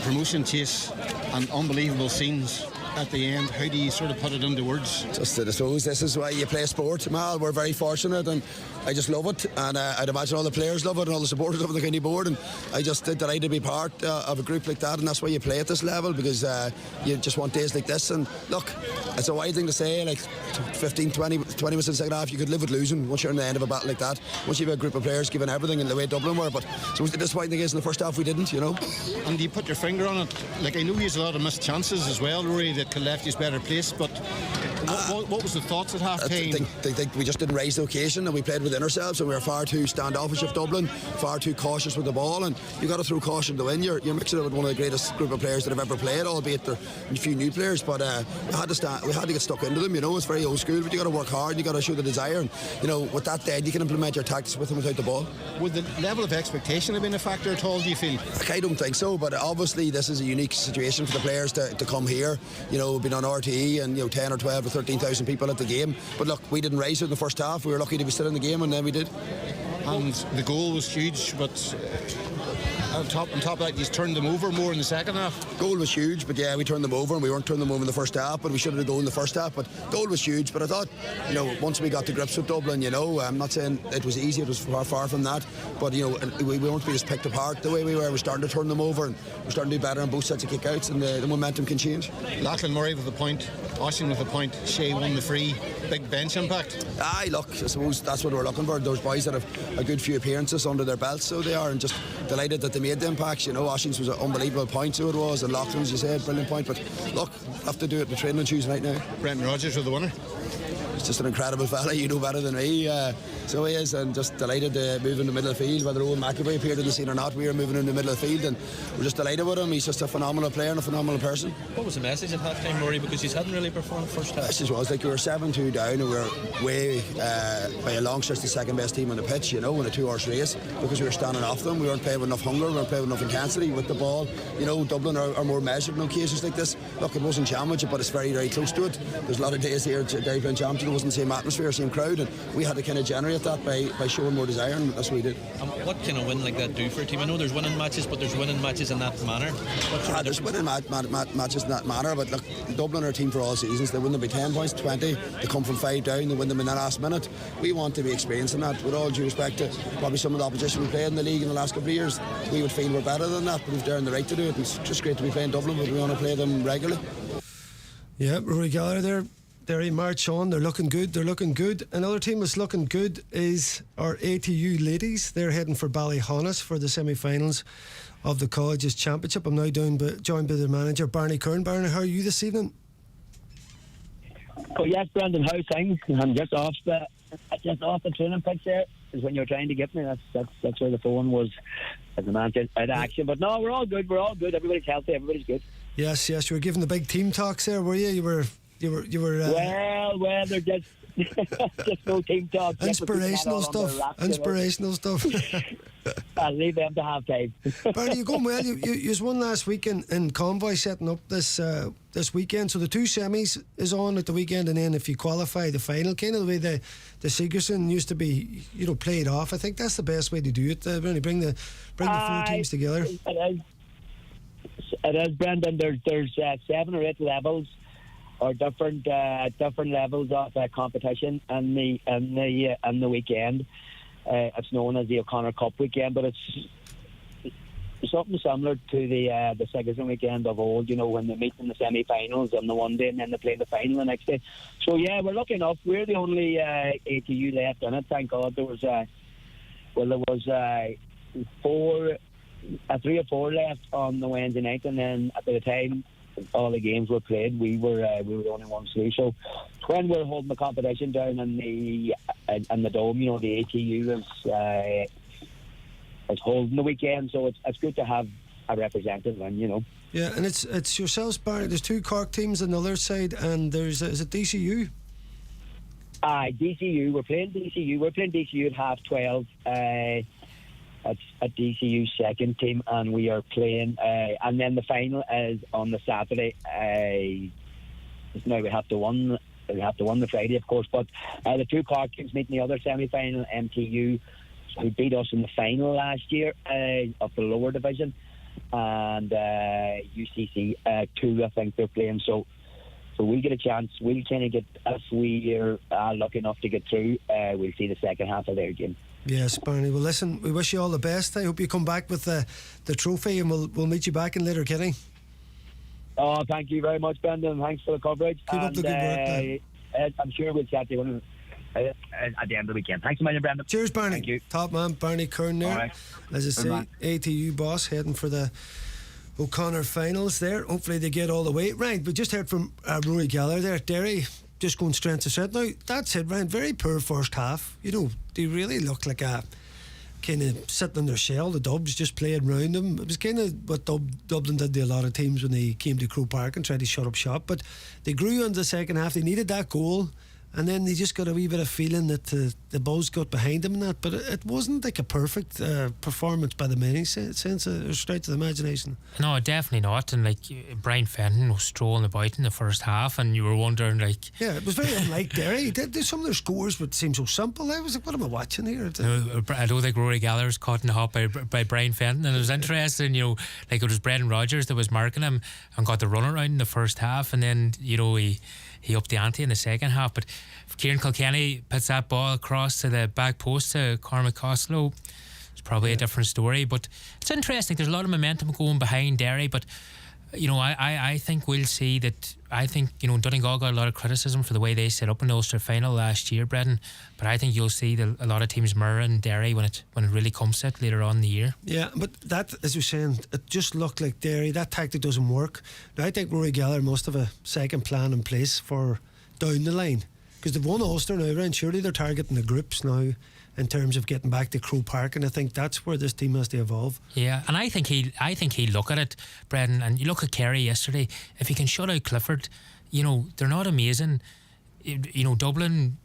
promotion chase and unbelievable scenes at the end. How do you sort of put it into words? Just I suppose this is why you play sport, Mal. We're very fortunate and I just love it, and I'd imagine all the players love it and all the supporters of the county board, and I just delighted to be part of a group like that, and that's why you play at this level, because you just want days like this. And look, it's a wide thing to say, like 15, 20 minutes in the second half, you could live with losing once you're in the end of a battle like that, once you have a group of players giving everything in the way Dublin were. But so the disappointing thing is in the first half we didn't, you know. And you put your finger on it, like I know he has a lot of missed chances as well, Rory, that could left you better placed, but what was the thoughts at half time? I think we just didn't raise the occasion, and we played within ourselves, and we were far too standoffish of Dublin, far too cautious with the ball, and you got to throw caution to win. You're mixing it with one of the greatest group of players that have ever played, albeit there are a few new players, but we had to get stuck into them. It's very old school, but you got to work hard, you got to show the desire, and with that dead you can implement your tactics with and without the ball. Would the level of expectation have been a factor at all, do you feel? I don't think so, but obviously this is a unique situation for the players to come here. We've been on RTE and 10 or 12 or 13,000 people at the game, but look, we didn't raise it in the first half. We were lucky to be still in the game, and then we did. And the goal was huge, but on top of that, you turned them over more in the second half. Goal was huge, but yeah, we turned them over, and we weren't turning them over in the first half, but we should have had a goal in the first half. But goal was huge, but I thought, once we got to grips with Dublin, I'm not saying it was easy, it was far from that, but we weren't being just picked apart the way we were. We're starting to turn them over, and we're starting to do better on both sets of kick-outs, and the momentum can change. Lachlan Murray with a point, Oisin with a point, Shea won the free, big bench impact. Aye, look, I suppose that's what we're looking for. Those boys that have a good few appearances under their belts, so they are, and just delighted that they made the impacts. Oisin's was an unbelievable point, so it was, and Lachlan's, you said, brilliant point, but look, have to do it in the training on Tuesday night now. Brendan Rodgers with the winner. He's just an incredible fella, you know better than me. So he is, and just delighted to move in the middle of the field. Whether Owen McAvoy appeared in the scene or not, we were moving in the middle of the field, and we're just delighted with him. He's just a phenomenal player and a phenomenal person. What was the message at half time, Murray? Because he hadn't really performed first half. The message was like we were 7-2 down, and we were way by a long stretch the second best team on the pitch, in a 2-horse race, because we were standing off them. We weren't playing with enough hunger, we weren't playing with enough intensity with the ball. Dublin are more measured on occasions like this. Look, it wasn't championship, but it's very, very close to it. There's a lot of days here at Derry playing championship, it wasn't the same atmosphere, same crowd, and we had to kind of generate that by showing more desire, and that's what we did. What can a win like that do for a team? I know there's winning matches, but there's winning matches in that manner. There's winning matches in that manner, but look, Dublin are a team for all seasons. They win them by 10 points, 20, they come from 5 down, they win them in the last minute. We want to be experiencing that, with all due respect to probably some of the opposition we played in the league in the last couple of years. We would feel we're better than that, but we've earned the right to do it. It's just great to be playing Dublin, but we want to play them regularly. Yeah, Rory Gallagher there. Derry march on, they're looking good. Another team that's looking good is our ATU ladies. They're heading for Ballyhonus for the semi-finals of the Colleges Championship. I'm now joined by the manager, Barney Kern. Barney, how are you this evening? Oh yes, Brendan, how's things? I'm just off the training pitch there. Is when you're trying to get me. That's where the phone was, as the man said, out of action. But no, we're all good. Everybody's healthy. Everybody's good. Yes. You were giving the big team talks there, were you? You were. Well, they're just no team talk. Inspirational stuff. I'll leave them to half time. Barney, you're going well. You won last week in Convoy, setting up this weekend. So the 2 semis is on at the weekend, and then if you qualify, the final, kind of the way the Sigerson used to be, played off. I think that's the best way to do it. Really bring the 4 teams together. It is, Brendan. There's 7 or 8 levels, or different levels of competition and the weekend. It's known as the O'Connor Cup weekend, but it's something similar to the Sigerson weekend of old. When they meet in the semi-finals on the one day and then they play the final the next day. So yeah, we're lucky enough. We're the only ATU left in it. Thank God. There was 3 or 4 left on the Wednesday night, and then at the time all the games were played, we were the only ones through. So when we're holding the competition down in the dome, the ATU is holding the weekend, so it's good to have a representative in, Yeah, and it's yourselves, Barney. There's 2 Cork teams on the other side, and is it DCU? DCU. We're playing DCU. We're playing DCU at 12:30. It's a DCU second team, and we are playing. And then the final is on the Saturday. Now we have to win the Friday, of course. But the 2 Cork teams meet in the other semi-final. MTU, who beat us in the final last year of the lower division, and UCC 2, I think they're playing. So we'll get a chance. We'll kind of get, if we are lucky enough to get through, we'll see the second half of their game. Yes, Barney. Well, listen, we wish you all the best. I hope you come back with the trophy, and we'll meet you back in Letterkenny. Oh, thank you very much, Brendan. Thanks for the coverage. Keep up the good work, Ed, I'm sure we'll chat to you at the end of the weekend. Thanks a million, Brendan. Cheers, Barney. Thank you. Top man, Barney Kern there. All right. As I say, ATU boss heading for the O'Connor finals there. Hopefully they get all the way. Right, we just heard from Rory Gallagher there. Derry just going strength to strength. Now, that's it, Ryan. Very poor first half. You know, they really look like a kind of sitting in their shell. The Dubs just playing round them. It was kind of what Dublin did to a lot of teams when they came to Croke Park and tried to shut up shop. But they grew into the second half. They needed that goal. And then they just got a wee bit of feeling that the buzz got behind them and that. But it wasn't like a perfect performance by the many sense of stretch of the imagination. No, definitely not. And like Brian Fenton was strolling about in the first half, and you were wondering, like, yeah, it was very unlike Derry. Some of their scores would seem so simple. I was like, what am I watching here? I don't think Rory Gallagher was caught in the hop by Brian Fenton, and it was interesting. You know, like it was Brendan Rodgers that was marking him and got the run around in the first half, and then he upped the ante in the second half. But if Kieran Kilkenny puts that ball across to the back post to Cormac Costello, it's probably a different story. But it's interesting. There's a lot of momentum going behind Derry, but you know, I think we'll see that. I think, you know, Donegal got a lot of criticism for the way they set up in the Ulster final last year, Brendan. But I think you'll see a lot of teams mirroring Derry when it really comes to it later on in the year. Yeah, but that, as you're saying, it just looked like Derry. That tactic doesn't work. Now, I think Rory Gallagher must have a second plan in place for down the line, because they've won Ulster now, Ryan. Surely they're targeting the groups now in terms of getting back to Croke Park, and I think that's where this team has to evolve. Yeah, and I think he'll look at it, Brendan, and you look at Kerry yesterday. If he can shut out Clifford, you know, they're not amazing. You know, Dublin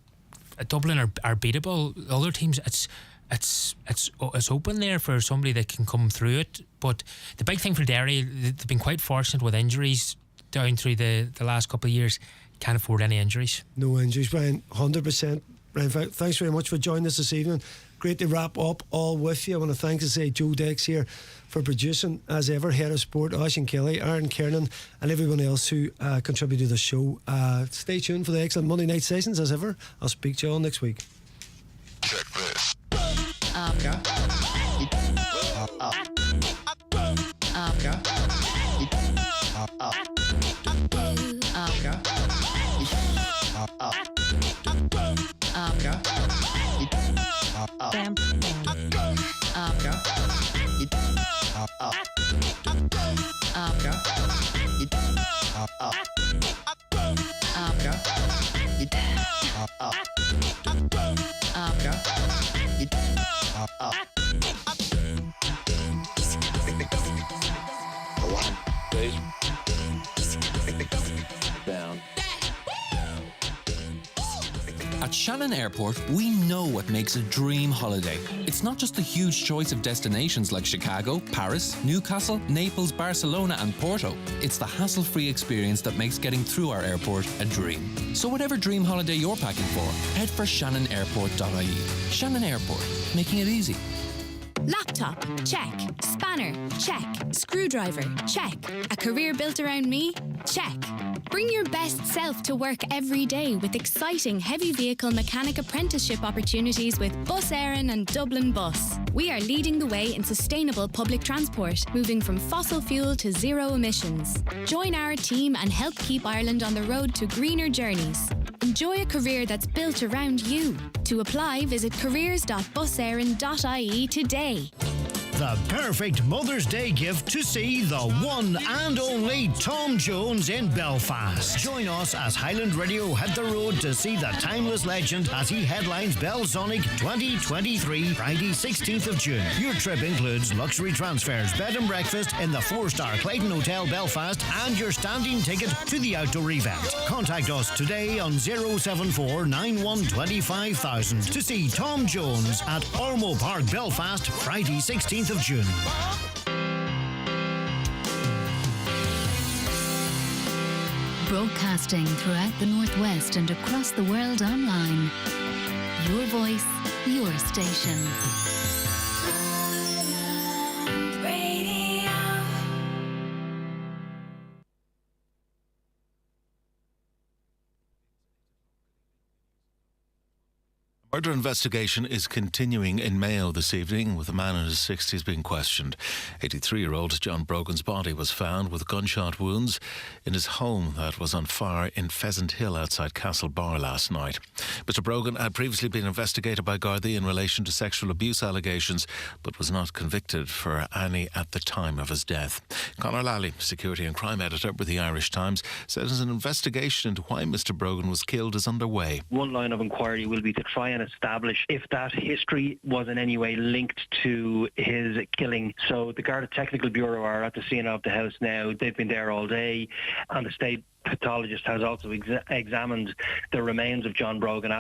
are beatable. Other teams, it's open there for somebody that can come through it. But the big thing for Derry, they've been quite fortunate with injuries down through the last couple of years. Can't afford any injuries. No injuries, Brian. 100%. Brian, thanks very much for joining us this evening. Great to wrap up all with you. I want to thank Joe Dex here for producing, as ever, Head of Sport, Oisin Kelly, Aaron Kernan, and everyone else who contributed to the show. Stay tuned for the excellent Monday night sessions, as ever. I'll speak to you all next week. Check this. At Shannon Airport, we know what makes a dream holiday. It's not just the huge choice of destinations like Chicago, Paris, Newcastle, Naples, Barcelona and Porto. It's the hassle-free experience that makes getting through our airport a dream. So whatever dream holiday you're packing for, head for shannonairport.ie. Shannon Airport, making it easy. Laptop, check. Spanner, check. Screwdriver, check. A career built around me? Check. Bring your best self to work every day with exciting heavy vehicle mechanic apprenticeship opportunities with Bus Éireann and Dublin Bus. We are leading the way in sustainable public transport, moving from fossil fuel to zero emissions. Join our team and help keep Ireland on the road to greener journeys. Enjoy a career that's built around you. To apply, visit careers.buséireann.ie today. The perfect Mother's Day gift to see the one and only Tom Jones in Belfast. Join us as Highland Radio hit the road to see the timeless legend as he headlines Belsonic 2023, Friday 16th of June. Your trip includes luxury transfers, bed and breakfast in the 4-star Clayton Hotel Belfast and your standing ticket to the outdoor event. Contact us today on 074 9125,000 to see Tom Jones at Ormo Park Belfast, Friday 16th of June. Broadcasting throughout the Northwest and across the world online. Your voice, your station. Murder investigation is continuing in Mayo this evening, with a man in his 60s being questioned. 83-year-old John Brogan's body was found with gunshot wounds in his home that was on fire in Pheasant Hill outside Castlebar last night. Mr Brogan had previously been investigated by Gardaí in relation to sexual abuse allegations, but was not convicted for any at the time of his death. Conor Lally, security and crime editor with the Irish Times, says an investigation into why Mr Brogan was killed is underway. One line of inquiry will be to try and establish if that history was in any way linked to his killing. So the Garda Technical Bureau are at the scene of the house now. They've been there all day, and the state pathologist has also examined the remains of John Brogan